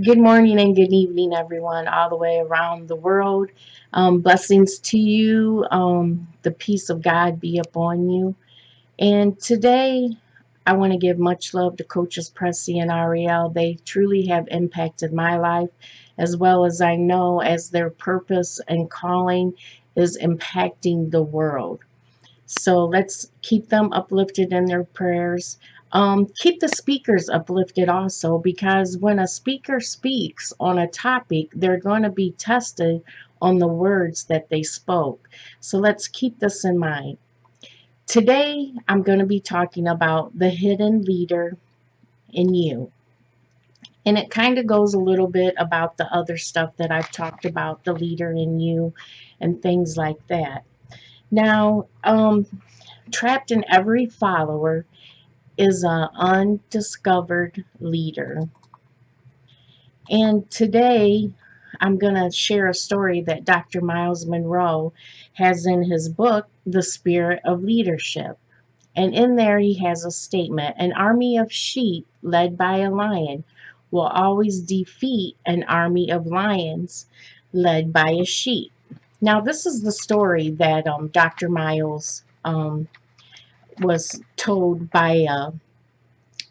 Good morning and good evening, everyone, all the way around the world. Blessings to you. The peace of God be upon you. And today, I want to give much love to Coaches Pressy and Ariel. They truly have impacted my life, as well as I know as their purpose and calling is impacting the world. So let's keep them uplifted in their prayers. Keep the speakers uplifted also, because when a speaker speaks on a topic, they're going to be tested on the words that they spoke. So let's keep this in mind. Today, I'm going to be talking about the hidden leader in you. And it kind of goes a little bit about the other stuff that I've talked about, the leader in you and things like that. Now, trapped in every follower is an undiscovered leader. And today I'm going to share a story that Dr. Miles Monroe has in his book, The Spirit of Leadership. And in there he has a statement: an army of sheep led by a lion will always defeat an army of lions led by a sheep. Now, this is the story that Dr. Miles was told by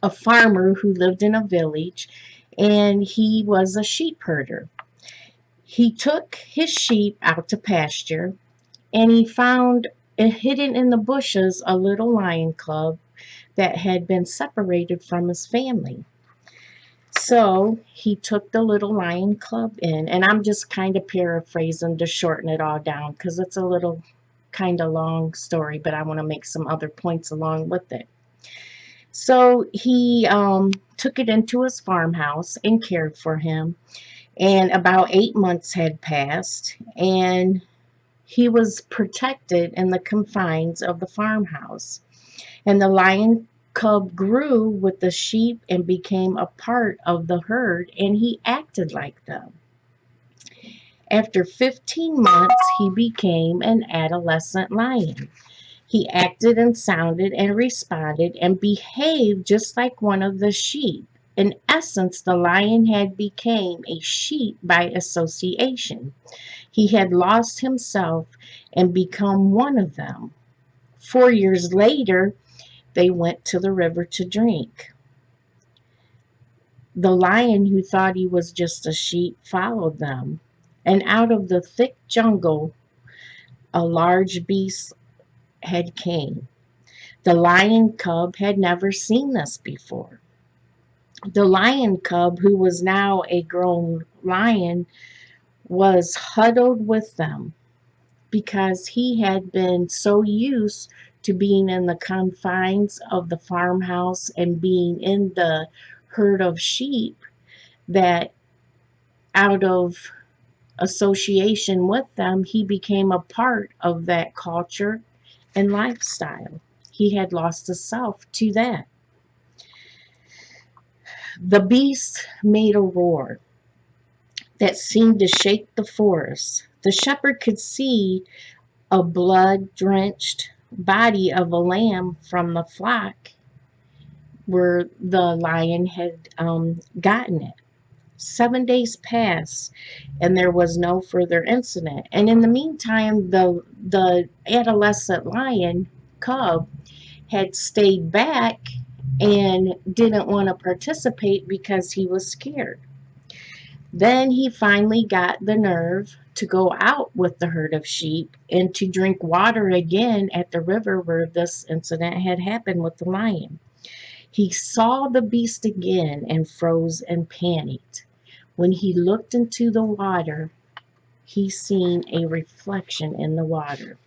a farmer who lived in a village, and he was a sheep herder. He took his sheep out to pasture, and he found hidden in the bushes a little lion cub that had been separated from his family. So he took the little lion cub in, and I'm just kind of paraphrasing to shorten it all down because it's a little kind of long story, but I want to make some other points along with it. So he took it into his farmhouse and cared for him. And about 8 months had passed, and he was protected in the confines of the farmhouse. And the lion cub grew with the sheep and became a part of the herd, and he acted like them. After 15 months, he became an adolescent lion. He acted and sounded and responded and behaved just like one of the sheep. In essence, the lion had become a sheep by association. He had lost himself and become one of them. 4 years later, they went to the river to drink. The lion, who thought he was just a sheep, followed them. And out of the thick jungle, a large beast had came. The lion cub had never seen this before. The lion cub, who was now a grown lion, was huddled with them because he had been so used to being in the confines of the farmhouse and being in the herd of sheep that out of association with them, he became a part of that culture and lifestyle. He had lost himself to that. The beast made a roar that seemed to shake the forest. The shepherd could see a blood-drenched body of a lamb from the flock where the lion had gotten it. 7 days passed, and there was no further incident. And in the meantime, the adolescent lion cub had stayed back and didn't want to participate because he was scared. Then he finally got the nerve to go out with the herd of sheep and to drink water again at the river where this incident had happened with the lion. He saw the beast again and froze and panicked. When he looked into the water, he seen a reflection in the water.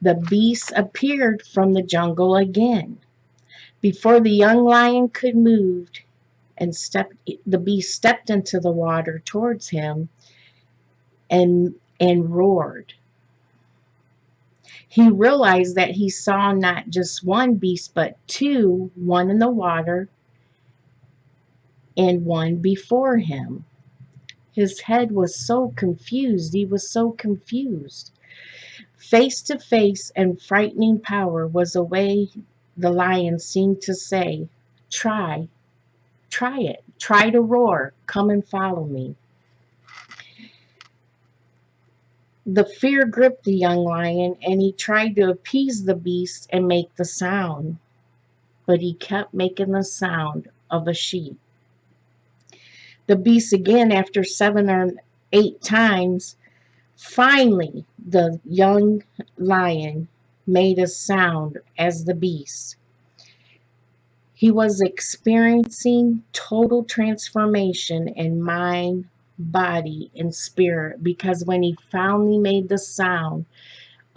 The beast appeared from the jungle again. Before the young lion could move, the beast stepped into the water towards him and roared. He realized that he saw not just one beast but two, one in the water and one before him. His head was so confused. He was so confused. Face to face and frightening power was a way the lion seemed to say, try, Try it. Try to roar. Come and follow me. The fear gripped the young lion, and he tried to appease the beast and make the sound, but he kept making the sound of a sheep. The beast again, after 7 or 8 times, finally the young lion made a sound as the beast. He was experiencing total transformation in mind, body, and spirit, because when he finally made the sound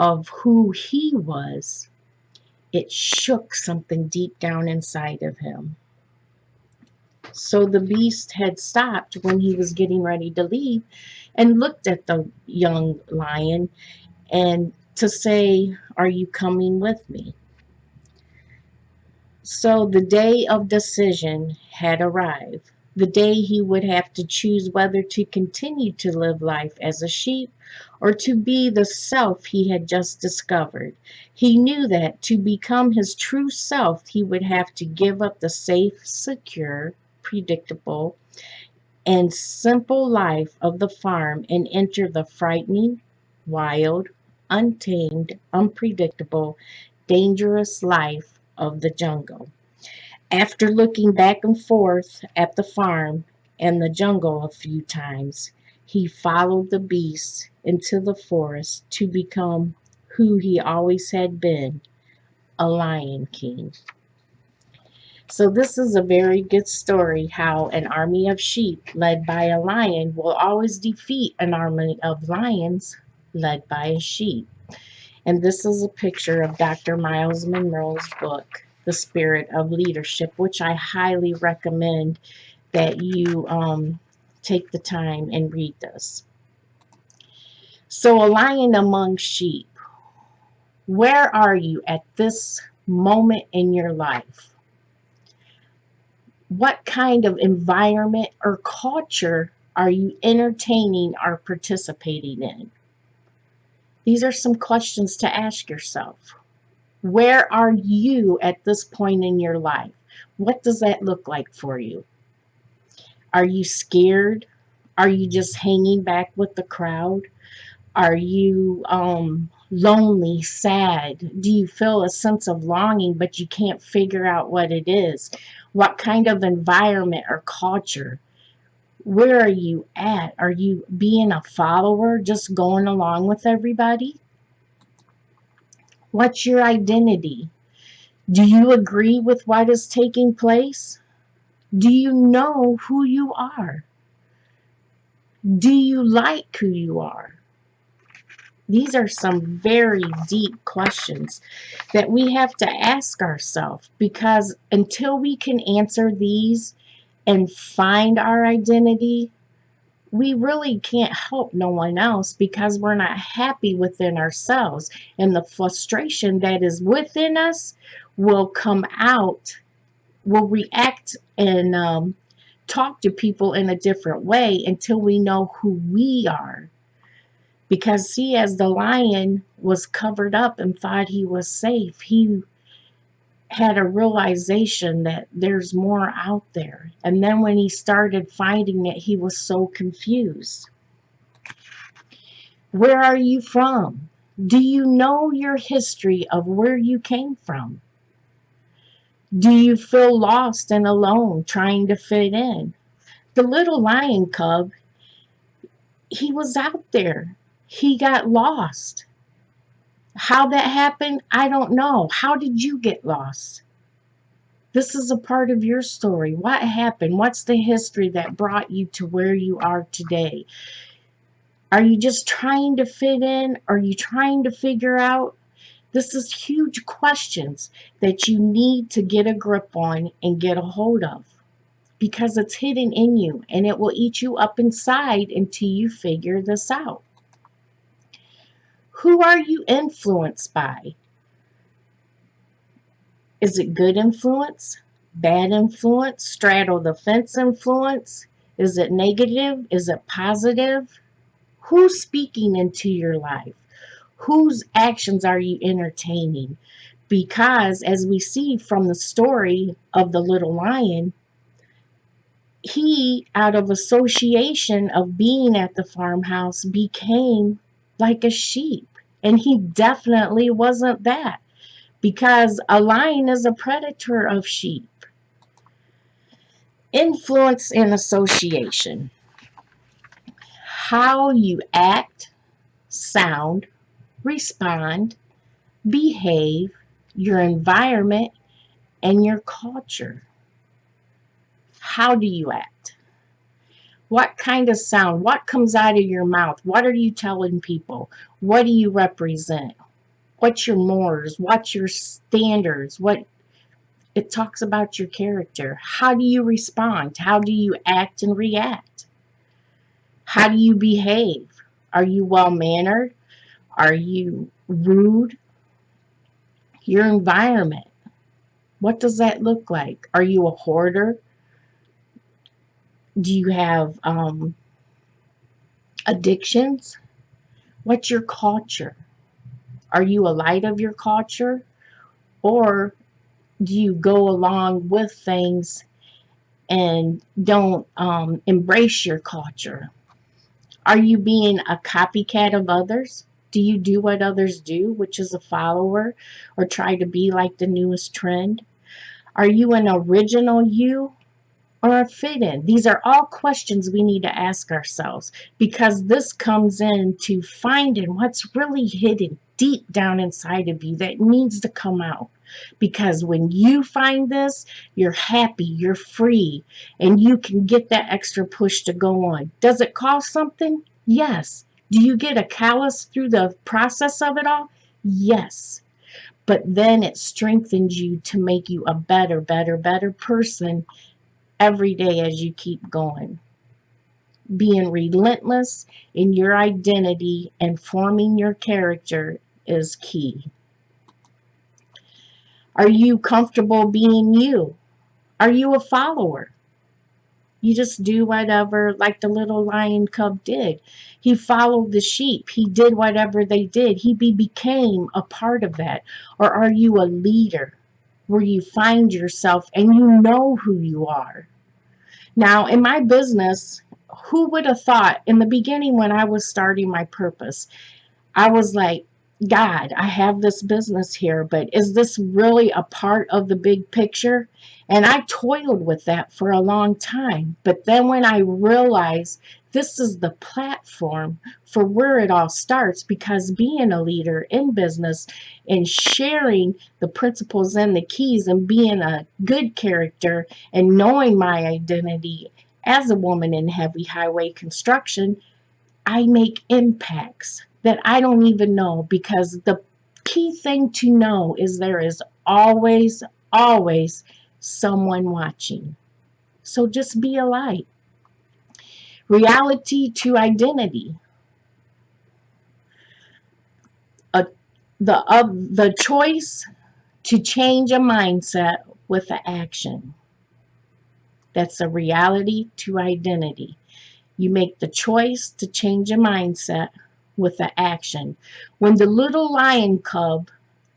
of who he was, it shook something deep down inside of him. So the beast had stopped when he was getting ready to leave and looked at the young lion and to say, "Are you coming with me?" So the day of decision had arrived. The day he would have to choose whether to continue to live life as a sheep or to be the self he had just discovered. He knew that to become his true self, he would have to give up the safe, secure, predictable, and simple life of the farm and enter the frightening, wild, untamed, unpredictable, dangerous life of the jungle. After looking back and forth at the farm and the jungle a few times, he followed the beast into the forest to become who he always had been, a Lion King. So this is a very good story, how an army of sheep led by a lion will always defeat an army of lions led by a sheep. And this is a picture of Dr. Miles Monroe's book, The Spirit of Leadership, which I highly recommend that you take the time and read this. So a lion among sheep. Where are you at this moment in your life? What kind of environment or culture are you entertaining or participating in? These are some questions to ask yourself. Where are you at this point in your life? What does that look like for you? Are you scared? Are you just hanging back with the crowd? Are you lonely, sad? Do you feel a sense of longing, but you can't figure out what it is? What kind of environment or culture? Where are you at? Are you being a follower, just going along with everybody? What's your identity? Do you agree with what is taking place? Do you know who you are? Do you like who you are? These are some very deep questions that we have to ask ourselves, because until we can answer these and find our identity, we really can't help no one else, because we're not happy within ourselves. And the frustration that is within us will come out, will react and talk to people in a different way until we know who we are. Because see, as the lion was covered up and thought he was safe, he had a realization that there's more out there. And then when he started finding it, he was so confused. Where are you from? Do you know your history of where you came from? Do you feel lost and alone trying to fit in? The little lion cub, he was out there. He got lost. How that happened, I don't know. How did you get lost? This is a part of your story. What happened? What's the history that brought you to where you are today? Are you just trying to fit in? Are you trying to figure out? This is huge questions that you need to get a grip on and get a hold of, because it's hidden in you and it will eat you up inside until you figure this out. Who are you influenced by? Is it good influence? Bad influence? Straddle the fence influence? Is it negative? Is it positive? Who's speaking into your life? Whose actions are you entertaining? Because as we see from the story of the little lion, he, out of association of being at the farmhouse, became like a sheep. And he definitely wasn't that, because a lion is a predator of sheep. Influence and association. How you act, sound, respond, behave, your environment, and your culture. How do you act? What kind of sound? What comes out of your mouth? What are you telling people? What do you represent? What's your mores? What's your standards? It talks about your character. How do you respond? How do you act and react? How do you behave? Are you well-mannered? Are you rude? Your environment. What does that look like? Are you a hoarder? Do you have addictions? What's your culture? Are you a light of your culture? Or do you go along with things and don't embrace your culture? Are you being a copycat of others? Do you do what others do, which is a follower, or try to be like the newest trend? Are you an original you or a fit-in? These are all questions we need to ask ourselves, because this comes into finding what's really hidden deep down inside of you that needs to come out. Because when you find this, you're happy, you're free, and you can get that extra push to go on. Does it cost something? Yes. Do you get a callus through the process of it all? Yes. But then it strengthens you to make you a better person every day as you keep going. Being relentless in your identity and forming your character is key. Are you comfortable being you? Are you a follower? You just do whatever, like the little lion cub did. He followed the sheep. He did whatever they did. He became a part of that. Or are you a leader where you find yourself and you know who you are? Now, in my business, who would have thought in the beginning when I was starting my purpose, I was like, God, I have this business here, but is this really a part of the big picture? And I toiled with that for a long time. But then when I realized this is the platform for where it all starts, because being a leader in business and sharing the principles and the keys and being a good character and knowing my identity as a woman in heavy highway construction, I make impacts that I don't even know, because the key thing to know is there is always someone watching. So just be a light. Reality to identity. The choice to change a mindset with the action. That's a reality to identity. You make the choice to change a mindset with the action. When the little lion cub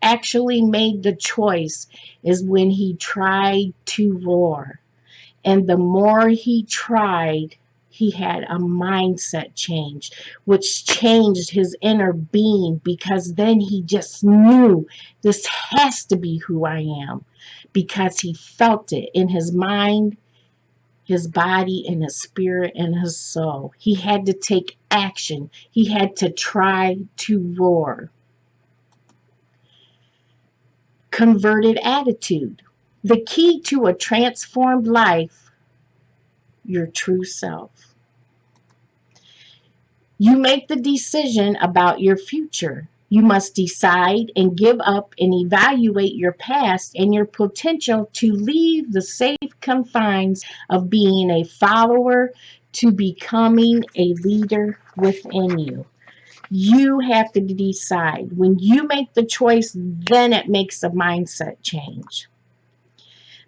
actually made the choice is when he tried to roar. And the more he tried, he had a mindset change, which changed his inner being, because then he just knew this has to be who I am, because he felt it in his mind, his body, and his spirit, and his soul. He had to take action. He had to try to roar. Converted attitude. The key to a transformed life, your true self. You make the decision about your future. You must decide and give up and evaluate your past and your potential to leave the safe confines of being a follower to becoming a leader within you. You have to decide. When you make the choice, then it makes a mindset change.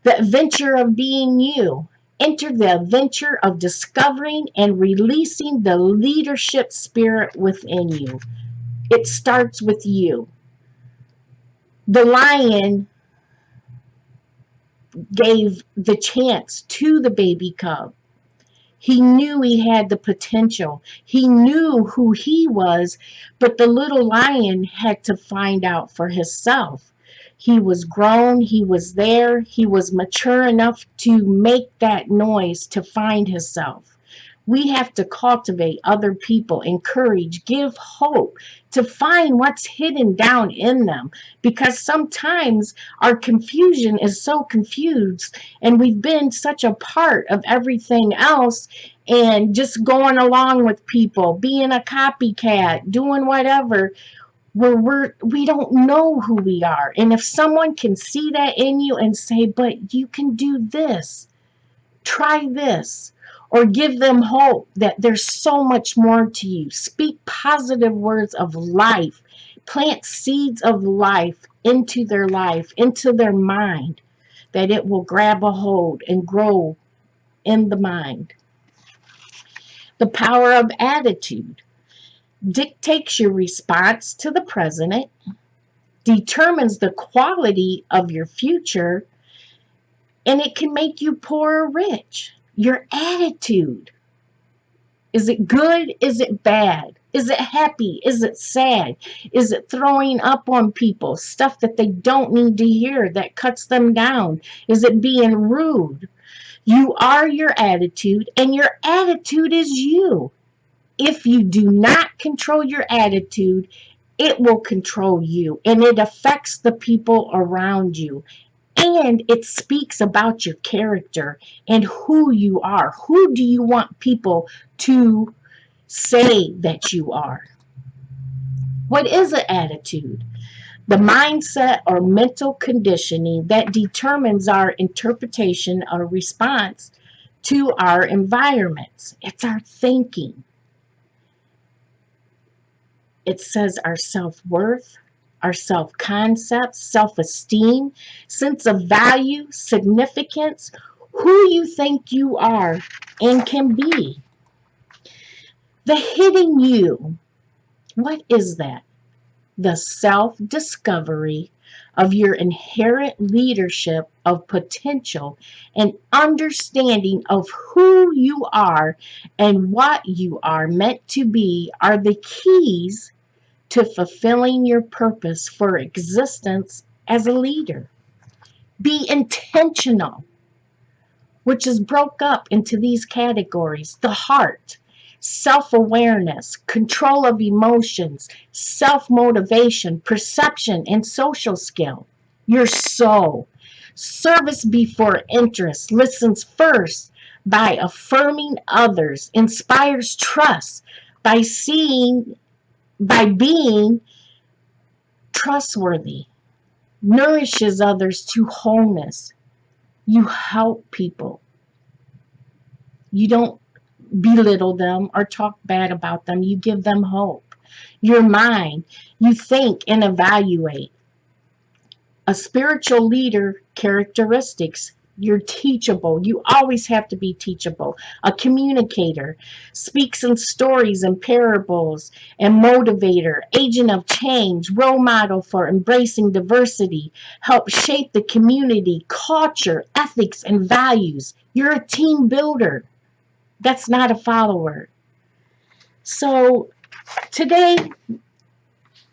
The adventure of being you. Enter the adventure of discovering and releasing the leadership spirit within you. It starts with you. The lion gave the chance to the baby cub He knew he had the potential. He knew who he was, but the little lion had to find out for himself. He was grown, he was there, he was mature enough to make that noise to find himself. We have to cultivate other people, encourage, give hope to find what's hidden down in them. Because sometimes our confusion is so confused and we've been such a part of everything else and just going along with people, being a copycat, doing whatever, where we don't know who we are. And if someone can see that in you and say, but you can do this, try this, or give them hope that there's so much more to you. Speak positive words of life. Plant seeds of life, into their mind, that it will grab a hold and grow in the mind. The power of attitude dictates your response to the present, determines the quality of your future, and it can make you poor or rich. Your attitude. Is it good? Is it bad? Is it happy? Is it sad? Is it throwing up on people? Stuff that they don't need to hear that cuts them down? Is it being rude? You are your attitude, and your attitude is you. If you do not control your attitude, it will control you, and it affects the people around you. And it speaks about your character and who you are. Who do you want people to say that you are? What is an attitude? The mindset or mental conditioning that determines our interpretation or response to our environments. It's our thinking. It says our self-worth, our self-concept, self-esteem, sense of value, significance, who you think you are and can be. The hidden you, what is that? The self-discovery of your inherent leadership of potential and understanding of who you are and what you are meant to be are the keys to fulfilling your purpose for existence as a leader. Be intentional, which is broke up into these categories: the heart, self-awareness, control of emotions, self-motivation, perception, and social skill. Your soul, service before interest, listens first by affirming others, inspires trust by being trustworthy, nourishes others to wholeness. You help people. You don't belittle them or talk bad about them. You give them hope. Your mind, you think and evaluate. A spiritual leader characteristics: you're teachable. You always have to be teachable. A communicator speaks in stories and parables and motivator, agent of change, role model for embracing diversity, help shape the community, culture, ethics, and values. You're a team builder. That's not a follower. So today,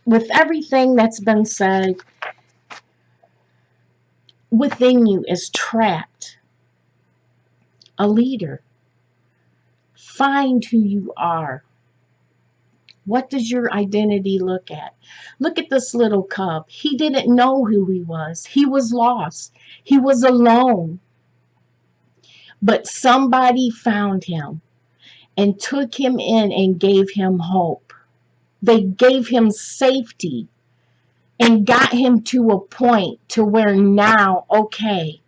with everything that's been said, within you is trapped a leader. Find who you are. What does your identity look at? Look at this little cub. He didn't know who he was. He was lost. He was alone. But somebody found him and took him in and gave him hope. They gave him safety and got him to a point to where now, okay.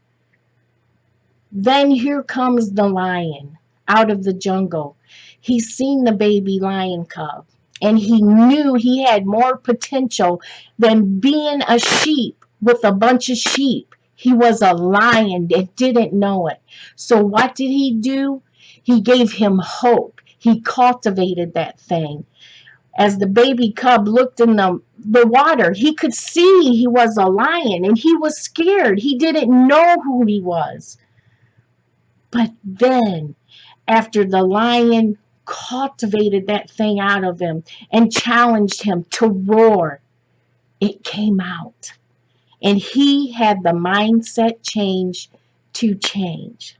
Then here comes the lion out of the jungle. He's seen the baby lion cub, and he knew he had more potential than being a sheep with a bunch of sheep. He was a lion that didn't know it. So what did he do? He gave him hope. He cultivated that thing. As the baby cub looked in the water, he could see he was a lion, and he was scared. He didn't know who he was. But then, after the lion cultivated that thing out of him and challenged him to roar, it came out. And he had the mindset change to change.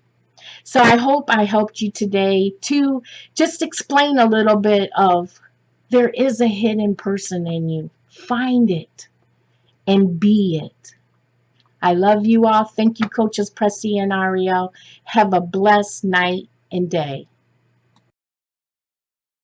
So I hope I helped you today to just explain a little bit of there is a hidden person in you. Find it and be it. I love you all. Thank you, Coaches Pressy and Ariel. Have a blessed night and day.